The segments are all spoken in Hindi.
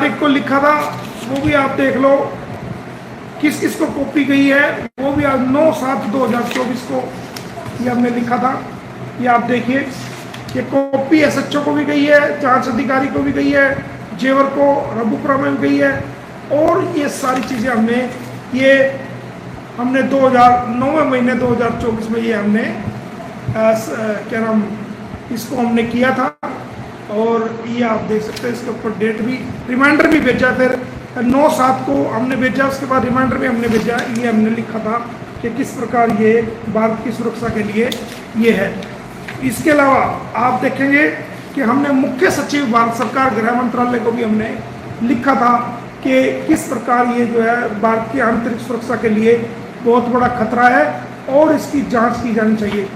तारीख को लिखा था वो भी आप देख लो, किस किस को कॉपी गई है वो भी आज 9/7/2024 को ये हमने लिखा था। ये आप देखिए, ये कॉपी SHO को भी गई है, जांच अधिकारी को भी गई है, जेवर को, रबुपुरा में भी गई है। और ये सारी चीज़ें हमने 9वें महीने 2024 में ये हमने क्या नाम इसको हमने किया था। और ये आप देख सकते हैं, इसके ऊपर डेट भी, रिमाइंडर भी भेजा, फिर 9/7 को हमने भेजा, उसके बाद रिमाइंडर भी हमने भेजा। ये हमने लिखा था कि किस प्रकार ये भारत की सुरक्षा के लिए ये है। इसके अलावा आप देखेंगे कि हमने मुख्य सचिव भारत सरकार गृह मंत्रालय को भी हमने लिखा था कि किस प्रकार ये जो है भारत की आंतरिक सुरक्षा के लिए बहुत बड़ा खतरा है और इसकी जांच की जानी चाहिए।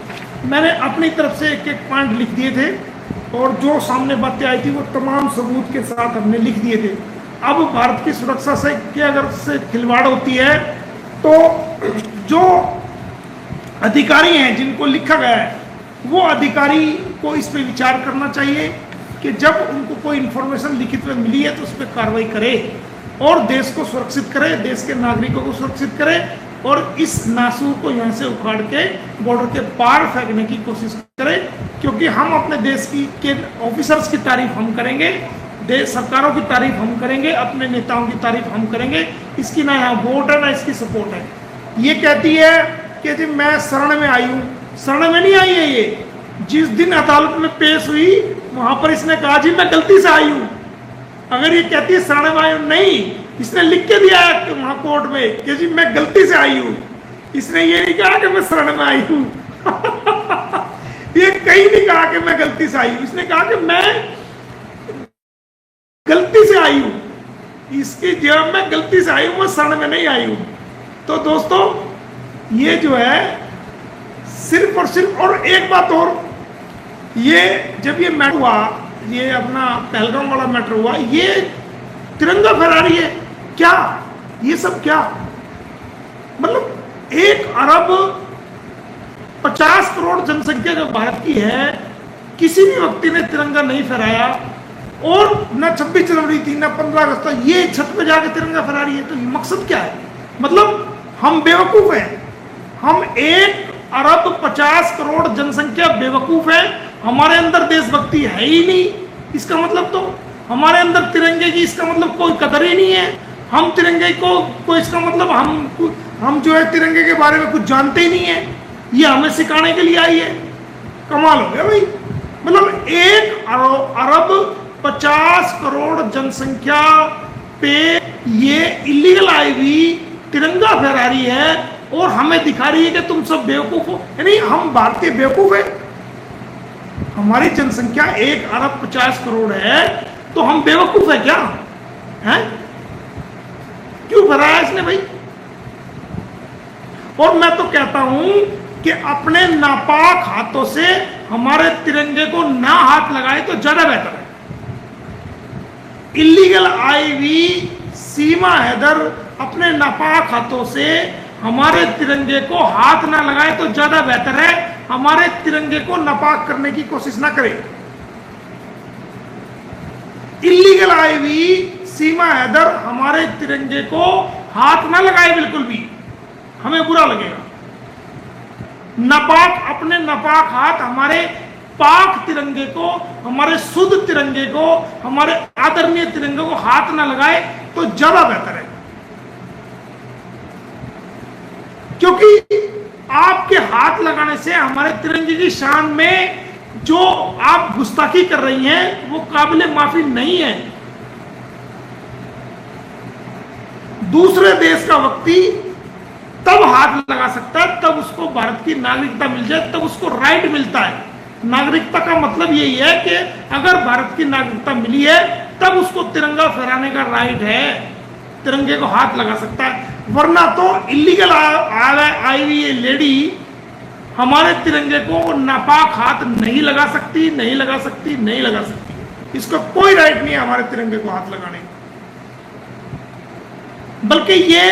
मैंने अपनी तरफ से एक एक पॉइंट लिख दिए थे और जो सामने बातें आई थी वो तमाम सबूत के साथ हमने लिख दिए थे। अब भारत की सुरक्षा से क्या अगर से खिलवाड़ होती है तो जो अधिकारी हैं जिनको लिखा गया है वो अधिकारी को इस पे विचार करना चाहिए कि जब उनको कोई इंफॉर्मेशन लिखित में मिली है तो उस पर कार्रवाई करे और देश को सुरक्षित करे, देश के नागरिकों को सुरक्षित करे और इस नासूर को यहाँ से उखाड़ के बॉर्डर के पार फेंकने की कोशिश करें। क्योंकि हम अपने देश के ऑफिसर्स की तारीफ हम करेंगे, देश सरकारों की तारीफ हम करेंगे, अपने नेताओं की तारीफ हम करेंगे, इसकी ना यहाँ वोट है ना इसकी सपोर्ट है। ये कहती है कि जी मैं शरण में आई हूँ, शरण में नहीं आई है ये। जिस दिन अदालत में पेश हुई वहां पर इसने कहा जी मैं गलती से आई हूँ। अगर ये कहती है शरण में आई हूँ, नहीं, इसने लिख के दिया है वहां कोर्ट में कि जी मैं गलती से आई हूँ। इसने ये नहीं कहा कि मैं शरण में आई हूँ ये कहीं नहीं कहा कि मैं गलती से आई हूँ, इसने कहा कि मैं गलती से आई हूँ। इसकी जवाब में गलती से आई हूँ, मैं शरण में नहीं आई हूँ। तो दोस्तों ये जो है सिर्फ और सिर्फ, और एक बात और, ये जब ये मैटर हुआ, ये अपना पहलगाम वाला मैटर हुआ, ये तिरंगा फहरा रही है क्या? ये सब क्या मतलब 1 अरब 50 करोड़ जनसंख्या जो भारत की है, किसी भी व्यक्ति ने तिरंगा नहीं फहराया और न 26 जनवरी थी न 15 अगस्त, ये छत पे जाके तिरंगा फहरा रही है। तो मकसद क्या है? मतलब हम बेवकूफ हैं, हम 1 अरब 50 करोड़ जनसंख्या बेवकूफ है, हमारे अंदर देशभक्ति है ही नहीं। इसका मतलब तो हमारे अंदर तिरंगे की इसका मतलब कोई कदर ही नहीं है। हम तिरंगे को इसका मतलब हम जो है तिरंगे के बारे में कुछ जानते ही नहीं है। ये हमें सिखाने के लिए आई है। कमाल हो गया भाई। मतलब 1 अरब 50 करोड़ जनसंख्या पे ये इलीगल आई हुई तिरंगा फहरा रही है और हमें दिखा रही है कि तुम सब बेवकूफ हो। यानी हम भारतीय बेवकूफ है? हमारी जनसंख्या 1 अरब 50 करोड़ है तो हम बेवकूफ है क्या? हैं? क्यों फहराया इसने भाई? और मैं तो कहता हूं कि अपने नापाक हाथों से हमारे तिरंगे को ना हाथ लगाए तो ज्यादा बेहतर है। इलीगल आई हुई सीमा हैदर अपने नापाक हाथों से हमारे तिरंगे को हाथ ना लगाए तो ज्यादा बेहतर है। हमारे तिरंगे को नापाक करने की कोशिश ना करे। इलीगल आई हुई सीमा हैदर हमारे तिरंगे को हाथ ना लगाए, बिल्कुल भी हमें बुरा लगेगा। नापाक अपने नापाक हाथ हमारे पाक तिरंगे को, हमारे शुद्ध तिरंगे को, हमारे आदरणीय तिरंगे को हाथ ना लगाए तो ज्यादा बेहतर है। क्योंकि आपके हाथ लगाने से हमारे तिरंगे की शान में जो आप गुस्ताखी कर रही हैं वो काबिले माफी नहीं है। दूसरे देश का व्यक्ति तब हाथ लगा सकता है तब उसको भारत की नागरिकता मिल जाए, तब उसको राइट मिलता है। नागरिकता का मतलब यही है कि अगर भारत की नागरिकता मिली है तब उसको तिरंगा फहराने का राइट है, तिरंगे को हाथ लगा सकता है। वरना तो इलीगल आई हुई ये लेडी हमारे तिरंगे को नापाक हाथ नहीं लगा सकती, नहीं लगा सकती, नहीं लगा सकती। इसको कोई राइट नहीं है हमारे तिरंगे को हाथ लगाने का। बल्कि ये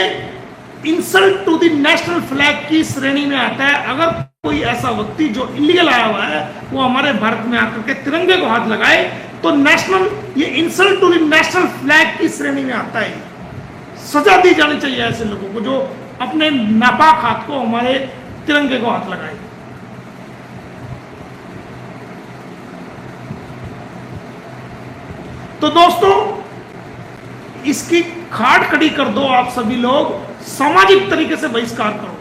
insult to the national flag की श्रेणी में आता है। अगर कोई ऐसा व्यक्ति जो इलीगल आया हुआ है वो हमारे भारत में आकर के तिरंगे को हाथ लगाए तो नेशनल, ये insult to the national flag की श्रेणी में आता है। सजा दी जानी चाहिए ऐसे लोगों को जो अपने नापाक हाथ को हमारे तिरंगे को हाथ लगाए। तो दोस्तों, इसकी खाड़ खड़ी कर दो, आप सभी लोग सामाजिक तरीके से बहिष्कार करो,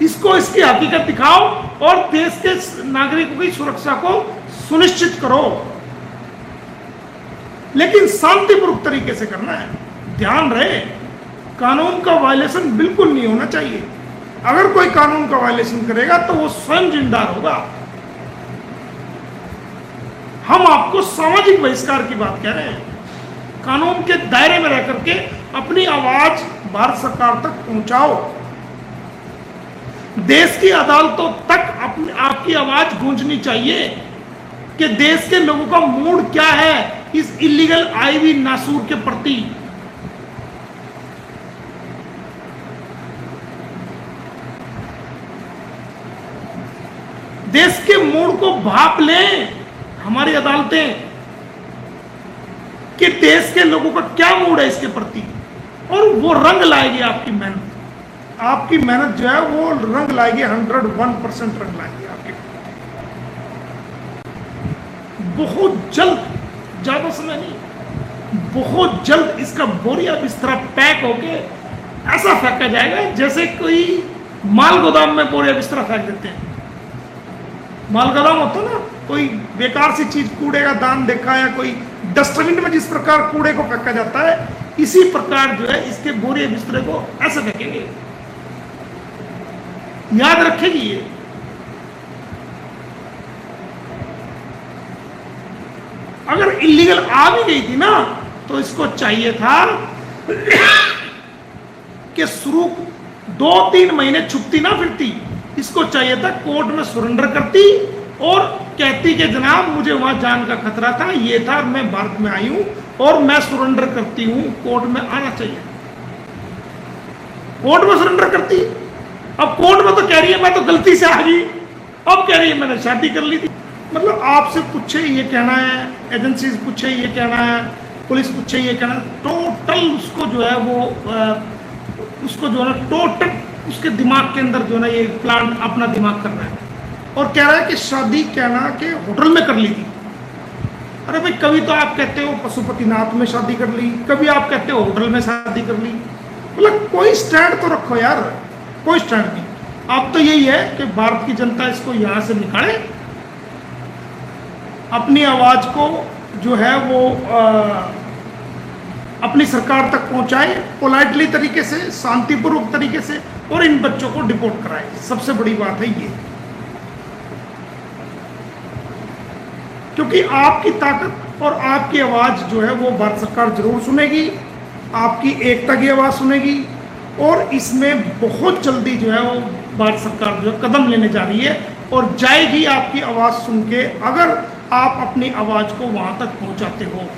इसको इसकी हकीकत दिखाओ और देश के नागरिकों की सुरक्षा को सुनिश्चित करो, लेकिन शांतिपूर्वक तरीके से करना है। ध्यान रहे, कानून का वायलेशन बिल्कुल नहीं होना चाहिए। अगर कोई कानून का वायलेशन करेगा तो वो स्वयं जिम्मेदार होगा। हम आपको सामाजिक बहिष्कार की बात कह रहे हैं। कानून के दायरे में रह करके अपनी आवाज भारत सरकार तक पहुंचाओ। देश की अदालतों तक अपनी आपकी आवाज गूंजनी चाहिए कि देश के लोगों का मूड क्या है इस इलीगल आईवी नासूर के प्रति। देश के मूड को भाप लें हमारी अदालतें कि देश के लोगों का क्या मूड है इसके प्रति, और वो रंग लाएगी आपकी मेहनत। आपकी मेहनत जो है वो रंग लाएगी, 101% रंग लाएगी आपकी। बहुत जल्द, ज्यादा समय नहीं, बहुत जल्द इसका बोरिया बिस्तरा पैक होके ऐसा फेंका जाएगा जैसे कोई माल गोदाम में बोरिया बिस्तरा फेंक देते हैं। माल गोदाम होता ना, कोई बेकार सी चीज, कूड़े का दान देखा या कोई डस्टबिन में जिस प्रकार कूड़े को फेंका जाता है, इसी प्रकार जो है इसके बोरिया बिस्तरे को ऐसे फेंकेंगे। याद रखेगी ये। अगर इलीगल आ भी गई थी ना तो इसको चाहिए था कि शुरू 2-3 महीने छुपती ना फिरती। इसको चाहिए था कोर्ट में सरेंडर करती और कहती कि जनाब मुझे वहां जान का खतरा था, ये था, मैं भारत में आई हूं और मैं सरेंडर करती हूं, कोर्ट में आना चाहिए। कोर्ट में सरेंडर करती। अब कोर्ट में तो कह रही है मैं तो गलती से आ गई, अब कह रही है मैंने शादी कर ली थी। मतलब आपसे पूछे ये कहना है, एजेंसीज पूछे ये कहना है, पुलिस पूछे ये कहना है, टोटल उसको जो है वो उसको जो है टोटल उसके दिमाग के अंदर जो है ना ये प्लान अपना दिमाग कर रहा है और कह रहा है कि शादी कहना कि होटल में कर ली थी। अरे भाई, कभी तो आप कहते हो पशुपतिनाथ में शादी कर ली, कभी आप कहते हो होटल में शादी कर ली। मतलब कोई स्टैंड तो रखो यार, कोई स्टैंड नहीं। अब तो यही है कि भारत की जनता इसको यहां से निकाले, अपनी आवाज को जो है वो अपनी सरकार तक पहुंचाए, पोलाइटली तरीके से, शांतिपूर्वक तरीके से, और इन बच्चों को डिपोर्ट कराए। सबसे बड़ी बात है ये, क्योंकि आपकी ताकत और आपकी आवाज जो है वो भारत सरकार जरूर सुनेगी, आपकी एकता की आवाज सुनेगी, और इसमें बहुत जल्दी जो है वो भारत सरकार जो है कदम लेने जा रही है और जाएगी आपकी आवाज सुन के, अगर आप अपनी आवाज को वहां तक पहुंचाते हो।